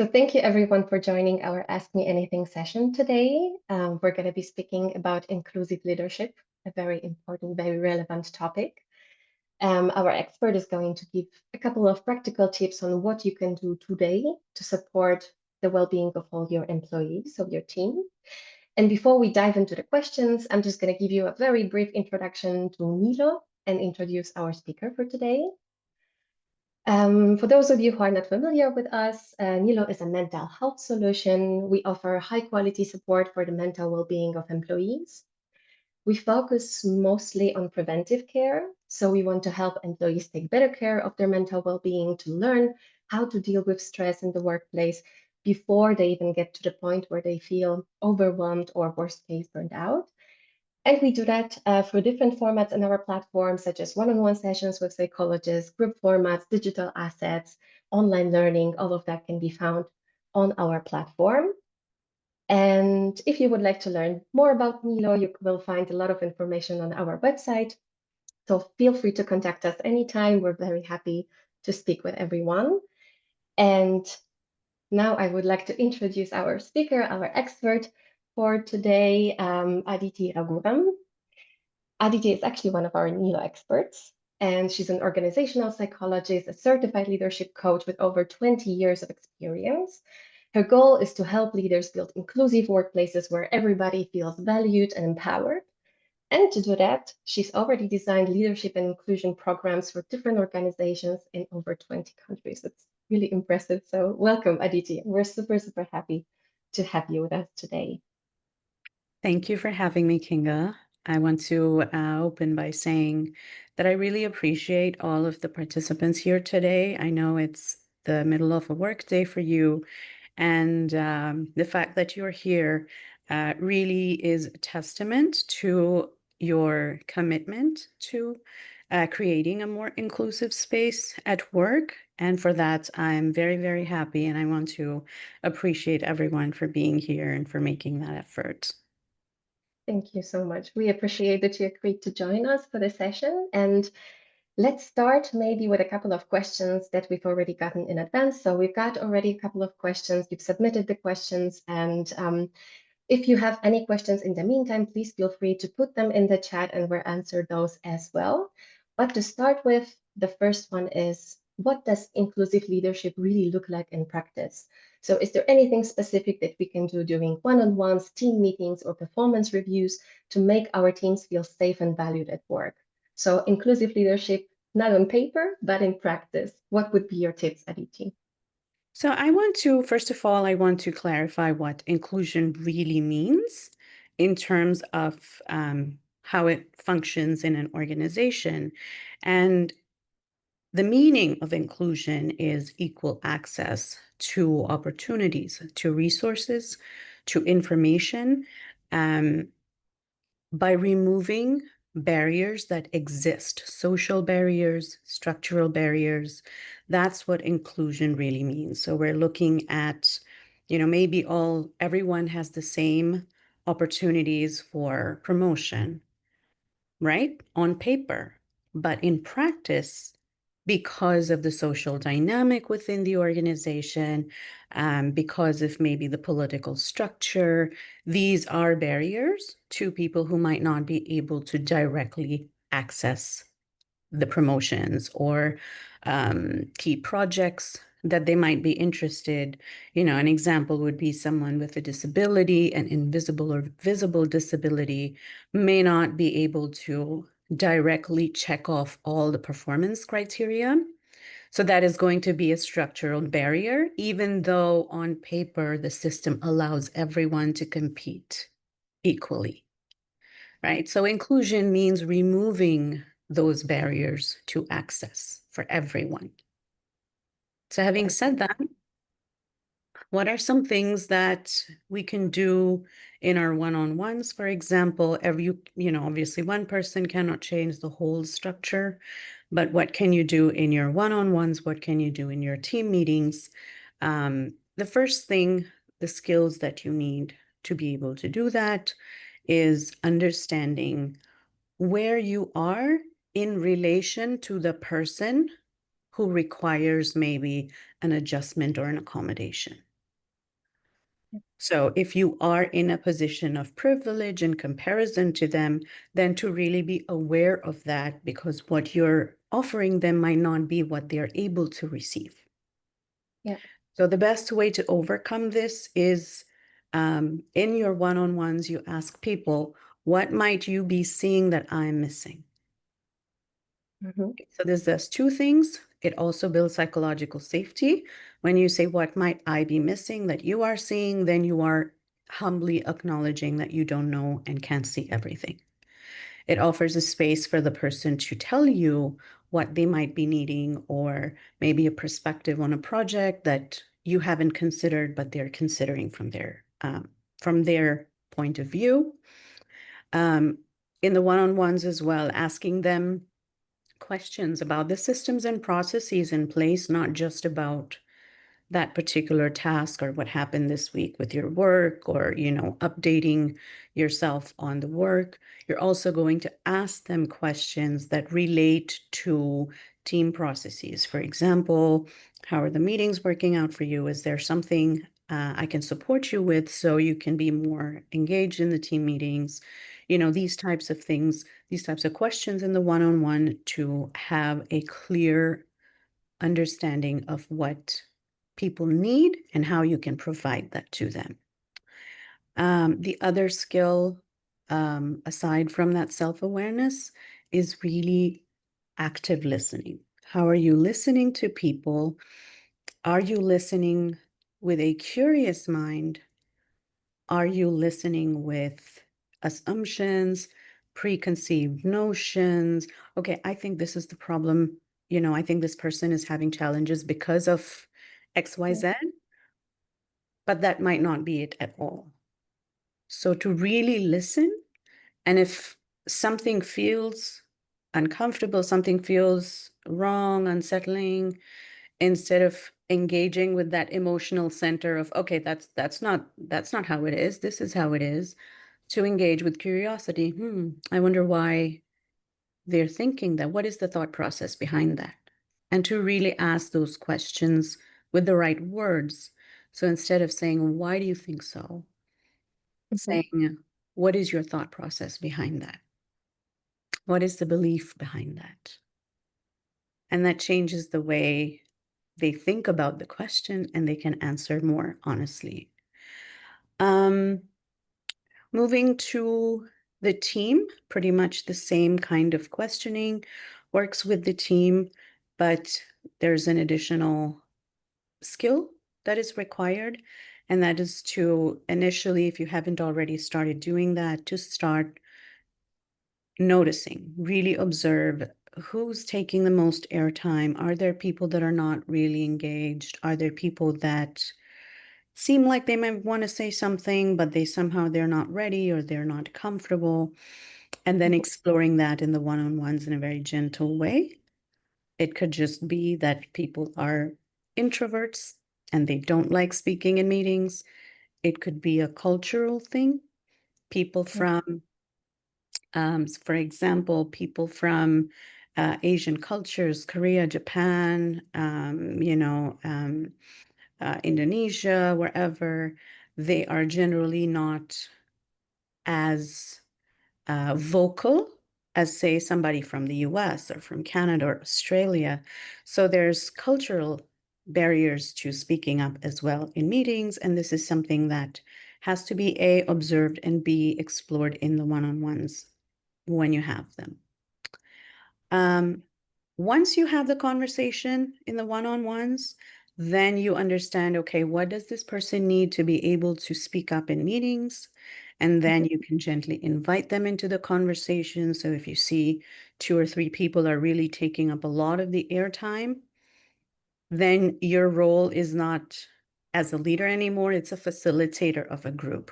So thank you everyone for joining our Ask Me Anything session today. We're going to be speaking about inclusive leadership, a very important, very relevant topic. Our expert is going to give a couple of practical tips on what you can do today to support the well-being of all your employees, of your team. And before we dive into the questions, I'm just going to give you a very brief introduction to Nilo and introduce our speaker for today. For those of you who are not familiar with us, Nilo is a mental health solution. We offer high quality support for the mental well-being of employees. We focus mostly on preventive care. So we want to help employees take better care of their mental well-being, to learn how to deal with stress in the workplace before they even get to the point where they feel overwhelmed or worst case burned out. And we do that through different formats in our platform, such as one-on-one sessions with psychologists, group formats, digital assets, online learning. All of that can be found on our platform. And if you would like to learn more about Nilo, you will find a lot of information on our website. So feel free to contact us anytime. We're very happy to speak with everyone. And now I would like to introduce our speaker, our expert for today, Aditi Raghuram. Aditi is actually one of our Nilo experts, and she's an organizational psychologist, a certified leadership coach with over 20 years of experience. Her goal is to help leaders build inclusive workplaces where everybody feels valued and empowered. And to do that, she's already designed leadership and inclusion programs for different organizations in over 20 countries. It's really impressive. So welcome, Aditi. We're super, super happy to have you with us today. Thank you for having me, Kinga. I want to open by saying that I really appreciate all of the participants here today. I know it's the middle of a work day for you, and the fact that you're here really is a testament to your commitment to creating a more inclusive space at work. And for that, I'm very, very happy, and I want to appreciate everyone for being here and for making that effort. Thank you so much. We appreciate that you agreed to join us for the session. And let's start maybe with a couple of questions that we've already gotten in advance. So we've got already a couple of questions. You've submitted the questions. And if you have any questions in the meantime, please feel free to put them in the chat and we'll answer those as well. But to start with, the first one is, what does inclusive leadership really look like in practice? So is there anything specific that we can do during one-on-ones, team meetings, or performance reviews to make our teams feel safe and valued at work? So inclusive leadership, not on paper, but in practice. What would be your tips, Aditi? So first of all, I want to clarify what inclusion really means in terms of how it functions in an organization. And the meaning of inclusion is equal access to opportunities, to resources, to information, by removing barriers that exist, social barriers, structural barriers. That's what inclusion really means. So we're looking at, maybe everyone has the same opportunities for promotion, right? On paper, but in practice, because of the social dynamic within the organization, because of maybe the political structure, these are barriers to people who might not be able to directly access the promotions or key projects that they might be interested. An example would be someone with a disability, an invisible or visible disability, may not be able to directly check off all the performance criteria. So that is going to be a structural barrier, even though on paper the system allows everyone to compete equally, right? So inclusion means removing those barriers to access for everyone. So having said that, what are some things that we can do in our one-on-ones? For example, obviously one person cannot change the whole structure, but what can you do in your one-on-ones? What can you do in your team meetings? The first thing, the skills that you need to be able to do that is understanding where you are in relation to the person who requires maybe an adjustment or an accommodation. So if you are in a position of privilege in comparison to them, then to really be aware of that, because what you're offering them might not be what they're able to receive. Yeah. So the best way to overcome this is in your one-on-ones, you ask people, what might you be seeing that I'm missing? Mm-hmm. So there's two things. It also builds psychological safety. When you say, what might I be missing that you are seeing, then you are humbly acknowledging that you don't know and can't see everything. It offers a space for the person to tell you what they might be needing, or maybe a perspective on a project that you haven't considered, but they're considering from their point of view. In the one-on-ones as well, asking them questions about the systems and processes in place, not just about that particular task or what happened this week with your work, or updating yourself on the work. You're also going to ask them questions that relate to team processes. For example, how are the meetings working out for you? Is there something I can support you with so you can be more engaged in the team meetings? These types of things, these types of questions in the one-on-one, to have a clear understanding of what people need and how you can provide that to them. The other skill, aside from that self-awareness, is really active listening. How are you listening to people? Are you listening with a curious mind? Are you listening with assumptions, preconceived notions? Okay, I think this is the problem. I think this person is having challenges because of Yeah. XYZ, but that might not be it at all. So to really listen, and if something feels uncomfortable, something feels wrong, unsettling, instead of engaging with that emotional center of, okay, that's not how it is, this is how it is, to engage with curiosity. I wonder why they're thinking that. What is the thought process behind that? And to really ask those questions with the right words. So instead of saying, why do you think so? Mm-hmm. Saying, what is your thought process behind that? What is the belief behind that? And that changes the way they think about the question, and they can answer more honestly. Um, Moving to the team, pretty much the same kind of questioning works with the team, but there's an additional skill that is required. And that is to initially, if you haven't already started doing that, to start noticing, really observe who's taking the most airtime. Are there people that are not really engaged? Are there people that seem like they might want to say something, but they're not ready, or they're not comfortable? And then Mm-hmm. exploring that in the one-on-ones in a very gentle way. It could just be that people are introverts and they don't like speaking in meetings. It could be a cultural thing. People from for example, people from Asian cultures, Korea, Japan, Indonesia, wherever, they are generally not as vocal as, say, somebody from the US or from Canada or Australia. So there's cultural barriers to speaking up as well in meetings. And this is something that has to be A, observed, and B, explored in the one-on-ones when you have them. Once you have the conversation in the one-on-ones, then you understand, okay, what does this person need to be able to speak up in meetings? And then you can gently invite them into the conversation. So if you see two or three people are really taking up a lot of the airtime, then your role is not as a leader anymore, it's a facilitator of a group.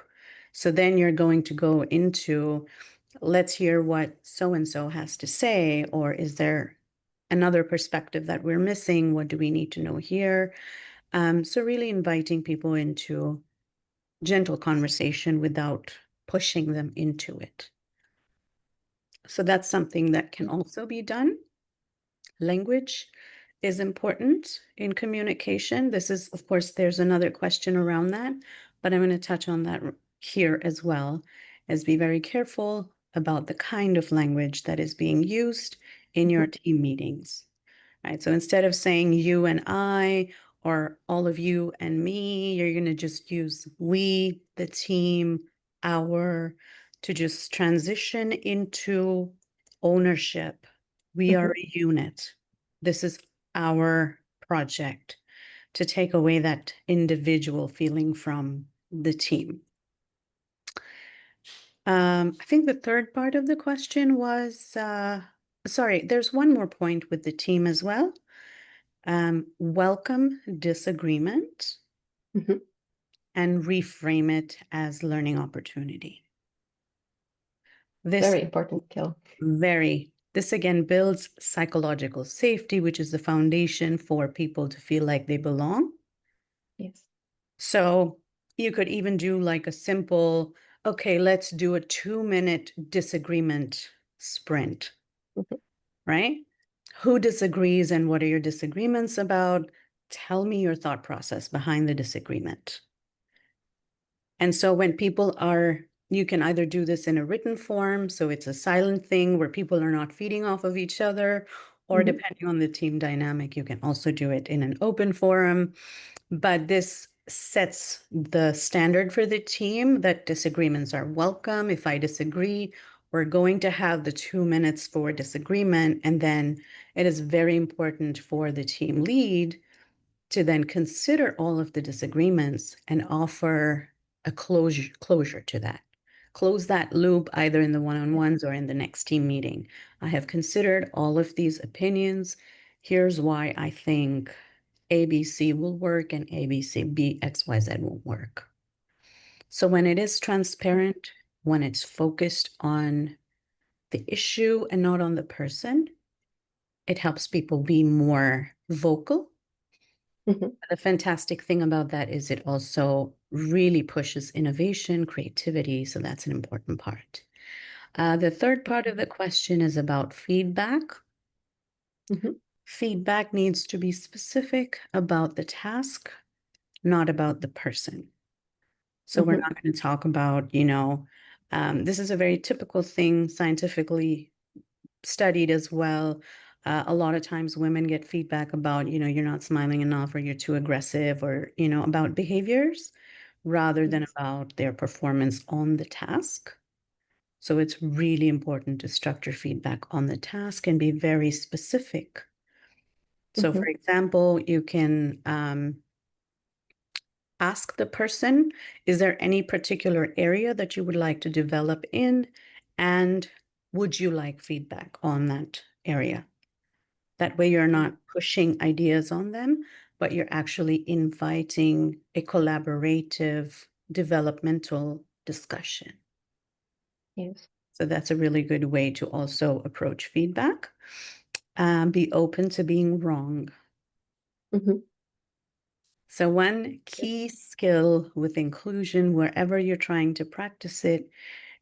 So then you're going to go into, let's hear what so-and-so has to say, or is there another perspective that we're missing? What do we need to know here? So really inviting people into gentle conversation without pushing them into it. So that's something that can also be done. Language is important in communication. This is, of course, there's another question around that. but I'm going to touch on that here as well, as be very careful about the kind of language that is being used in your Mhm. team meetings, right? So instead of saying you and I, or all of you and me, you're going to just use we, the team, our, to just transition into ownership. We are Mhm. a unit. This is our project, to take away that individual feeling from the team. I think the third part of the question was, sorry, there's one more point with the team as well. Welcome disagreement Mhm. and reframe it as learning opportunity. This Very important skill. this again builds psychological safety, which is the foundation for people to feel like they belong. Yes. So you could even do like a simple, okay, let's do a 2-minute disagreement sprint, Mhm. right? Who disagrees and what are your disagreements about? Tell me your thought process behind the disagreement. And so when people are, you can either do this in a written form, so it's a silent thing where people are not feeding off of each other, or Mhm. depending on the team dynamic, you can also do it in an open forum. But this sets the standard for the team that disagreements are welcome. If I disagree, we're going to have the 2 minutes for disagreement. And then it is very important for the team lead to then consider all of the disagreements and offer a closure to that. Close that loop either in the Yeah. one-on-ones or in the next team meeting. I have considered all of these opinions. Here's why I think ABC will work and ABC, B, X, Y, Z won't work. So when it is transparent, when it's focused on the issue and not on the person, it helps people be more vocal. Mhm. The fantastic thing about that is it also really pushes innovation, creativity. So that's an important part. The third part of the question is about feedback. Mhm. Feedback needs to be specific about the task, not about the person. So we're Mhm. not going to talk about, this is a very typical thing, scientifically studied as well. A lot of times women get feedback about, you're not smiling enough or you're too aggressive or, about behaviors rather than Yes. about their performance on the task. So it's really important to structure feedback on the task and be very specific. So for Mhm. example, you can ask the person, is there any particular area that you would like to develop in? And would you like feedback on that area? That way you're Yeah. not pushing ideas on them, but you're actually inviting a collaborative developmental discussion. Yes. So that's a really good way to also approach feedback. Be open to being wrong. Mhm. So one key skill with inclusion, wherever you're trying to practice it,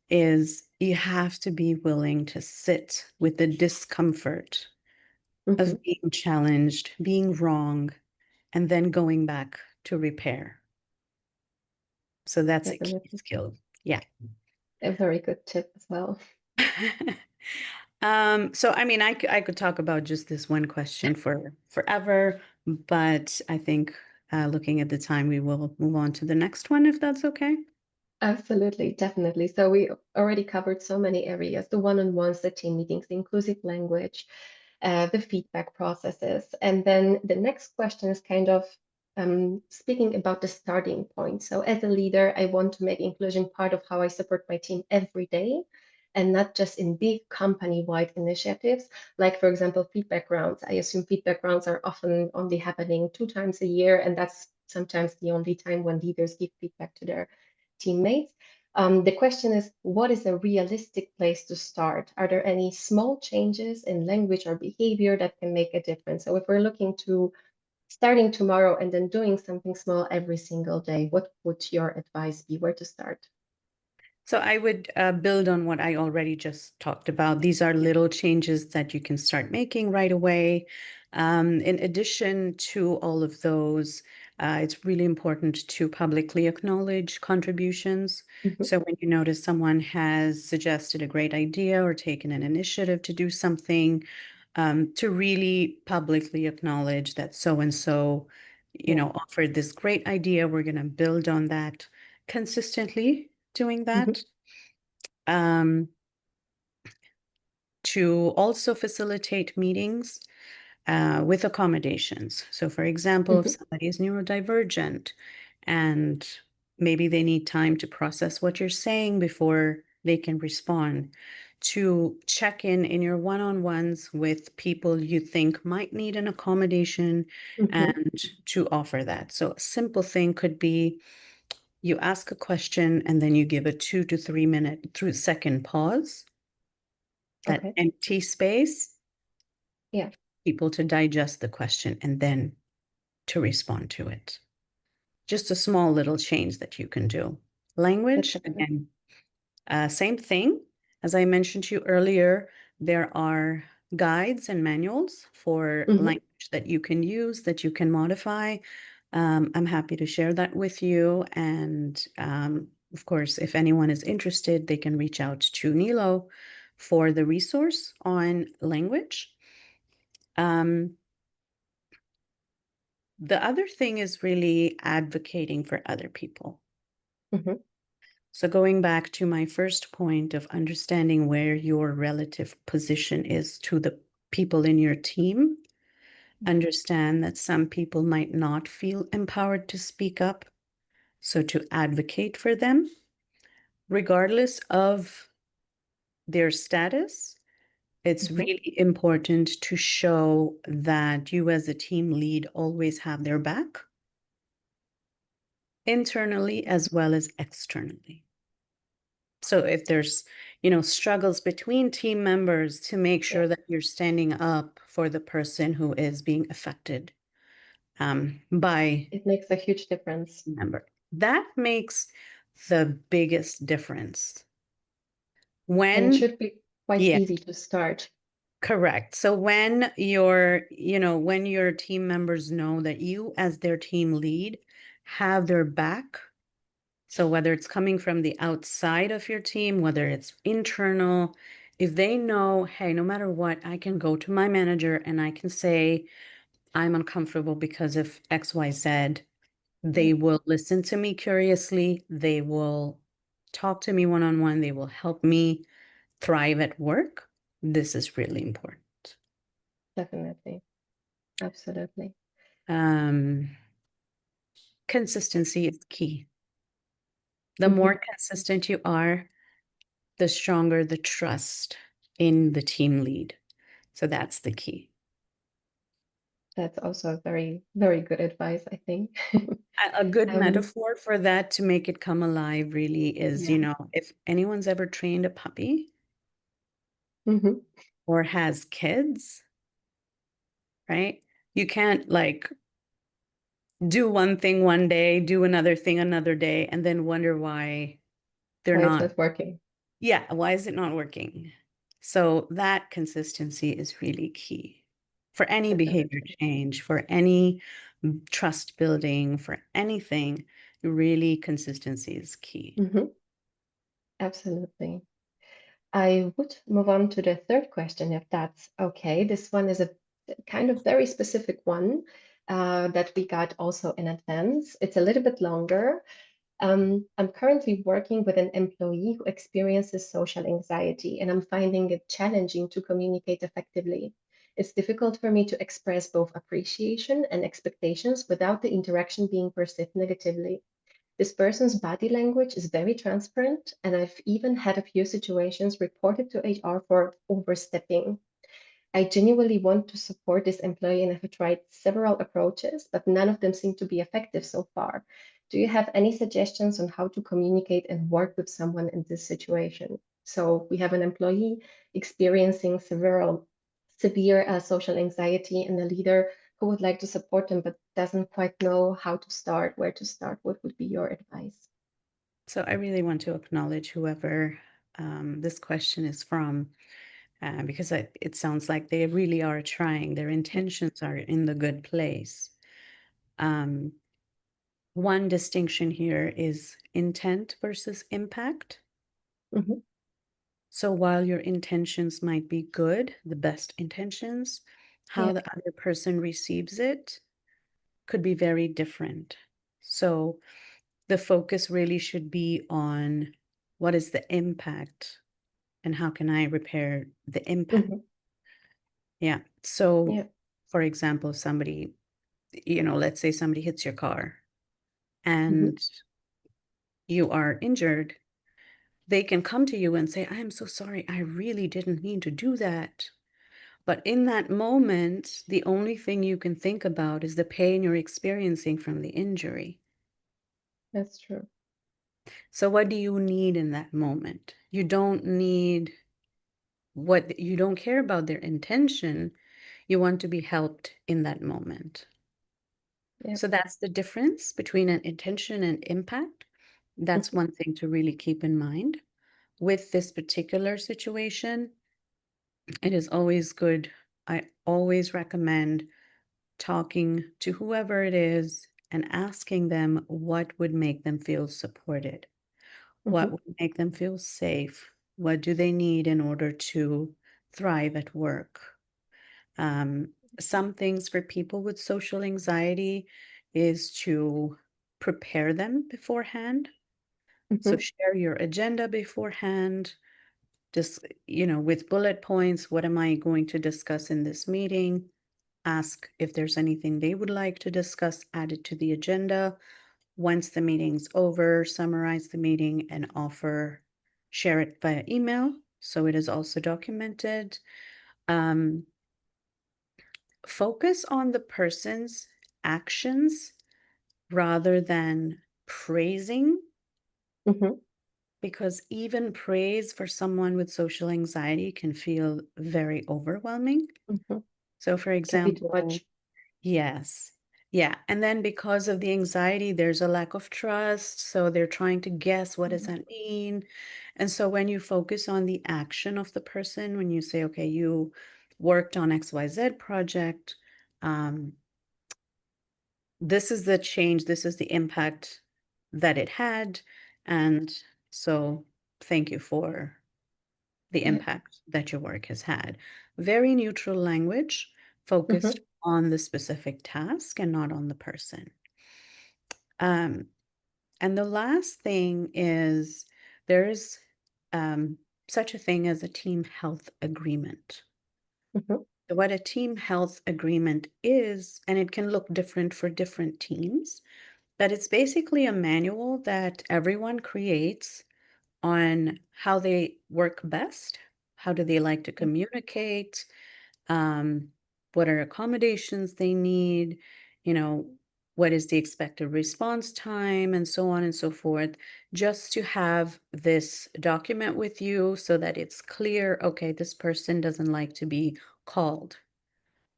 is you have to be willing to sit with the discomfort Mhm. of being challenged, being wrong, and then going back to repair. So that's a key Definitely. skill. Yeah. A very good tip as well. So I mean, I could talk about just this one question for forever, but I think looking at the time, we will move on to the next one if that's okay. Absolutely, definitely. So we already covered so many areas, the one-on-ones, the team meetings, the inclusive language, the feedback processes. And then the next question is kind of speaking about the starting point. So as a leader, I want to make inclusion part of how I support my team every day and not just in big company-wide initiatives, like, for example, feedback rounds. I assume feedback rounds are often only happening 2 times a year, and that's sometimes the only time when leaders give feedback to their teammates. The question is, what is a realistic place to start? Are there any small changes in language or behavior that can make a difference? So if we're looking to starting tomorrow and then doing something small every single day, what would your advice be? Where to start? So I would build on what I already just talked about. These are little changes that you can start making right away. In addition to all of those, It's really important to publicly acknowledge contributions. Mhm. So when you notice someone has suggested a great idea or taken an initiative to do something, to really publicly acknowledge that so and so, Yeah. offered this great idea. We're going to build on that consistently, doing Mhm. that. Um, to also facilitate meetings with accommodations. So, for example, if Mhm. somebody is neurodivergent and maybe they need time to process what you're saying before they can respond, to check in your one on ones with people you think might need an accommodation Mhm. and to offer that. So, a simple thing could be you ask a question and then you give a 2 to 3 minute through second pause, that Okay. empty space, Yeah. people to digest the question and then to respond to it. Just a small little change that you can do. That's Language, a good. again, same thing. As I mentioned to you earlier, there are guides and manuals for Mhm. language that you can use, that you can modify. I'm happy to share that with you. And of course, if anyone is interested, they can reach out to Nilo for the resource on language. Um, the other thing is really advocating for other people. Mhm. So, going back to my first point of understanding where your relative position is to the people in your team, understand that some people might not feel empowered to speak up. So, to advocate for them, regardless of their status, it's Mhm. really important to show that you, as a team lead, always have their back internally as well as externally. So if there's, struggles between team members, to make Yeah. sure that you're standing up for the person who is being affected by It makes a huge difference, a member. That makes the biggest difference. and When, should be quite yeah, easy to start. correct. So when your team members know that you, as their team lead, have their back. So whether it's coming from the outside of your team, whether it's internal, if they know, hey, no matter what, I can go to my manager and I can say, I'm uncomfortable because of XYZ, Yeah. they will listen to me curiously. They will talk to me one on one. They will help me thrive at work. This is really important. Definitely. Absolutely. Um, Consistency is key. The more Mhm. consistent you are, the stronger the trust in the team lead. So that's the key. That's also a very, very good advice, I think. A good Um, metaphor for that to make it come alive really is, yeah. if anyone's ever trained a puppy Mhm. or has kids, right? You can't like do one thing one day, do another thing another day, and then wonder why they're Why it's not. not working. Yeah, why is it not working? So that consistency is really key for any behavior Definitely. change, for any trust building, for anything. Really, consistency is key. Mhm. Absolutely. I would move on to the third question, if that's okay. This one is a kind of very specific one that we got also in advance. It's a little bit longer. I'm currently working with an employee who experiences social anxiety, and I'm finding it challenging to communicate effectively. It's difficult for me to express both appreciation and expectations without the interaction being perceived negatively. This person's body language is very transparent, and I've even had a few situations reported to HR for overstepping. I genuinely want to support this employee and have tried several approaches, but none of them seem to be effective so far. Do you have any suggestions on how to communicate and work with someone in this situation? So we have an employee experiencing severe social anxiety and a leader who would like to support them but doesn't quite know how to start, where to start. What would be your advice? So I really want to acknowledge whoever this question is from, because it sounds like they really are trying. Their Yeah. intentions are in the good place. Um, One distinction here is intent versus impact. Hmm. So while your intentions might be good, the best intentions, how Yeah. the other person receives it could be very different. So the focus really should be on what is the impact and how can I repair the impact? Hmm. Yeah. So, Yeah. for example, somebody, let's say somebody hits your car Hmm. and you are injured, they can come to you and say, I am so sorry. I really didn't mean to do that. But in that moment, the only thing you can think about is the pain you're experiencing from the injury. That's true. So, what do you need in that moment? You don't need what you don't care about their intention. You want to be helped in that moment. Yeah. So, that's the difference between an intention and impact. That's Hmm. one thing to really keep in mind. With this particular situation, it is always good. I always recommend talking to whoever it is and asking them what would make them feel supported, what Hmm. would make them feel safe, what do they need in order to thrive at work. Um, some things for people with social anxiety is to prepare them beforehand. So Hmm. share your agenda beforehand. Just, with bullet points, what am I going to discuss in this meeting? Ask if there's anything they would like to discuss, add it to the agenda. Once the meeting's over, summarize the meeting and share it via email. So it is also documented. Um, Focus on the person's actions rather than praising, Hmm. because even praise for someone with social anxiety can feel very overwhelming. Hmm. So, for Can be too example, much. yes. Yeah. And then because of the anxiety, there's a lack of trust. So they're trying to guess what does Mhm. that mean? And so when you focus on the action of the person, when you say, okay, you worked on XYZ project, um, this is the change, this is the impact that it had. And so thank you for the Yeah. impact that your work has had. Very neutral language focused Hmm. on the specific task and not on the person. Um, and the last thing is there's um, such a thing as a team health agreement. Hmm. So what a team health agreement is, and it can look different for different teams, but it's basically a manual that everyone creates on how they work best, how do they like to communicate, um, what are accommodations they need, you know, what is the expected response time, and so on and so forth, just to have this document with you so that it's clear, okay, this person doesn't like to be called.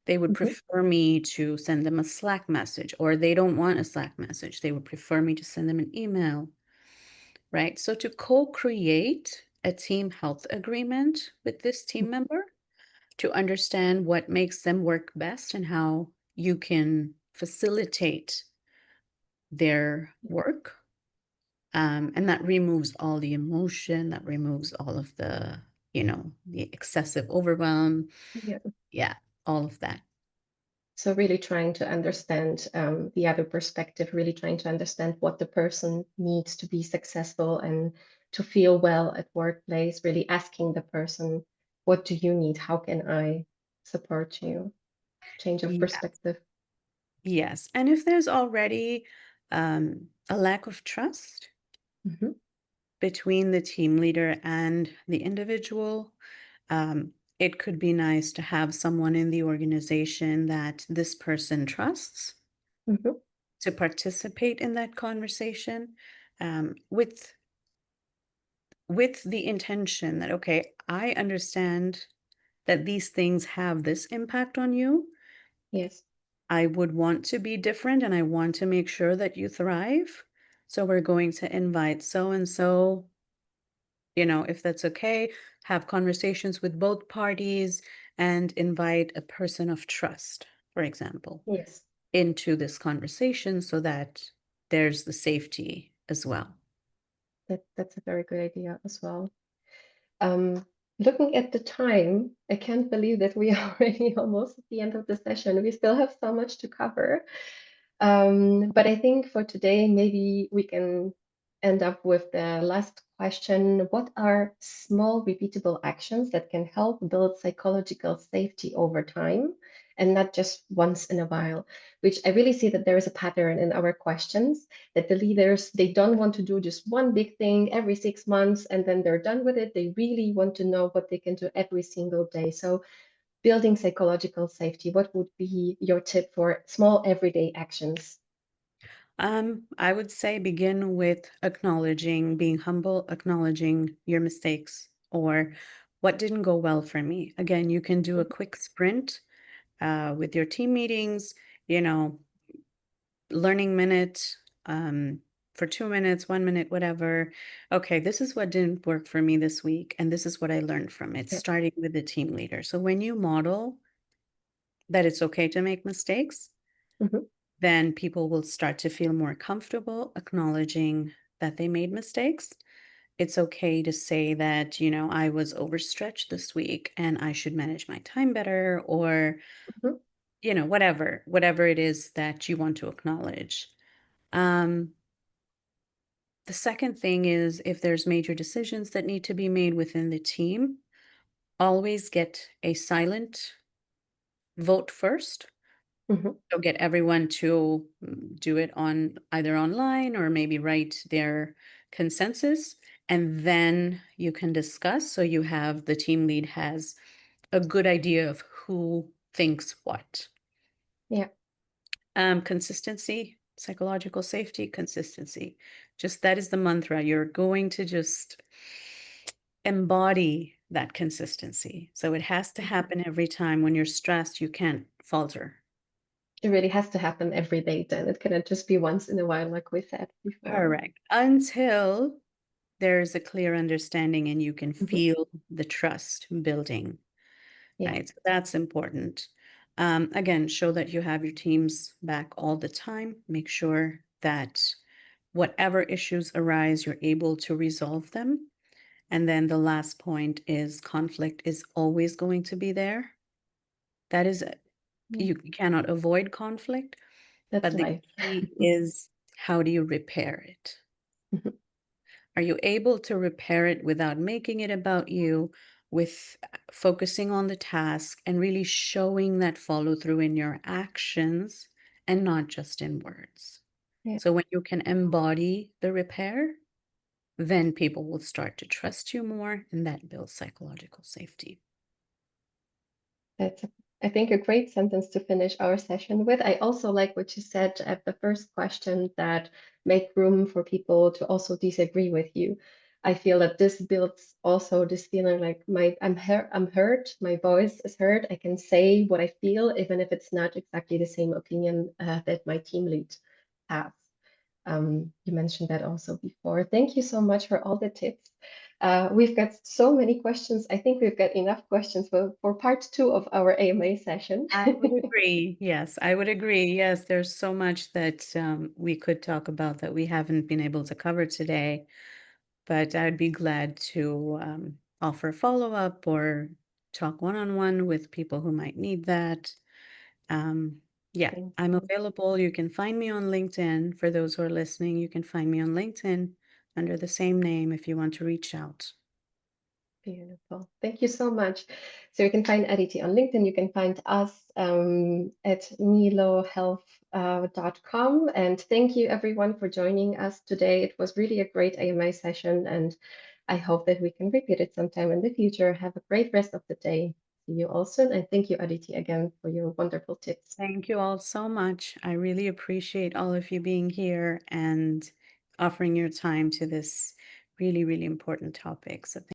They would Hmm. prefer me to send them a Slack message, or they don't want a Slack message. They would prefer me to send them an email, right? So to co-create a team health agreement with this team member to understand what makes them work best and how you can facilitate their work. And that removes all the emotion, that removes all of the excessive overwhelm. Yeah. Yeah, all of that. So really trying to understand the other perspective, really trying to understand what the person needs to be successful and to feel well at workplace, really asking the person, what do you need? How can I support you? Change of Yeah, perspective. yes. And if there's already a lack of trust Hmm. between the team leader and the individual, it could be nice to have someone in the organization that this person trusts Hmm. to participate in that conversation, with the intention that, okay, I understand that these things have this impact on you. Yes. I would want to be different and I want to make sure that you thrive. So we're going to invite so and so, if that's okay, have conversations with both parties and invite a person of trust, for example, Yes. into this conversation so that there's the safety as well. That's a very good idea as well. Um, Looking at the time, I can't believe that we are already almost at the end of the session. We still have so much to cover. But I think for today, maybe we can end up with the last question. What are small, repeatable actions that can help build psychological safety over time and not just once in a while? Which I really see that there is a pattern in our questions that the leaders, they don't want to do just one big thing every 6 months and then they're done with it. They really want to know what they can do every single day. So building psychological safety, what would be your tip for small everyday actions? I would say begin with acknowledging, being humble, acknowledging your mistakes or what didn't go well for me. Again, you can do a quick sprint with your team meetings, you know, learning minute for 2 minutes, 1 minute, whatever. Okay, this is what didn't work for me this week, and this is what I learned from it, Yeah. starting with the team leader. So when you model that it's okay to make mistakes, Mhm. then people will start to feel more comfortable acknowledging that they made mistakes. It's okay to say that, I was overstretched this week and I should manage my time better, or, Mhm. whatever it is that you want to acknowledge. Um, the second thing is if there's major decisions that need to be made within the team, always get a silent vote first. Mhm. So get everyone to do it on either online or maybe write their consensus, and then you can discuss. So you have the team lead has a good idea of who thinks what. Yeah. Consistency, psychological safety, consistency. Just that is the mantra. You're going to just embody that consistency. So it has to Mhm. happen every time. When you're stressed, you can't falter. It really has to happen every day then. It cannot just be once in a while, like we said before. Correct. Until there's a clear understanding and you can Mhm. feel the trust building, Yeah. right? So that's important. Again, show that you have your teams back all the time. Make sure that whatever issues arise, you're able to resolve them. And then the last point is conflict is always going to be there. That is, Yeah. you cannot avoid conflict, That's but the life. key is how do you repair it? Mhm. Are you able to repair it without making it about you, with focusing on the task and really showing that follow through in your actions and not just in words? Yeah. So when you can embody the repair, then people will start to trust you more, and that builds psychological safety. That's, I think, a great sentence to finish our session with. I also like what you said at the first question, that make room for people to also disagree with you. I feel that this builds also this feeling like I'm heard, my voice is heard. I can say what I feel, even if it's not exactly the same opinion that my team lead has. You mentioned that also before. Thank you so much for all the tips. We've got so many questions. I think we've got enough questions for part two of our AMA session. I would agree. Yes, I would agree. Yes, there's so much that we could talk about that we haven't been able to cover today, but I'd be glad to offer follow up or talk one on one with people who might need that. Um, yeah, Thank I'm you. available. You can find me on LinkedIn. For those who are listening, you can find me on LinkedIn under the same name if you want to reach out. Beautiful. Thank you so much. So you can find Aditi on LinkedIn. You can find us at nilohealth.com. And thank you everyone for joining us today. It was really a great AMA session, and I hope that we can repeat it sometime in the future. Have a great rest of the day. See you all soon. And thank you, Aditi, again for your wonderful tips. Thank you all so much. I really appreciate all of you being here and offering your time to this really, really important topic. So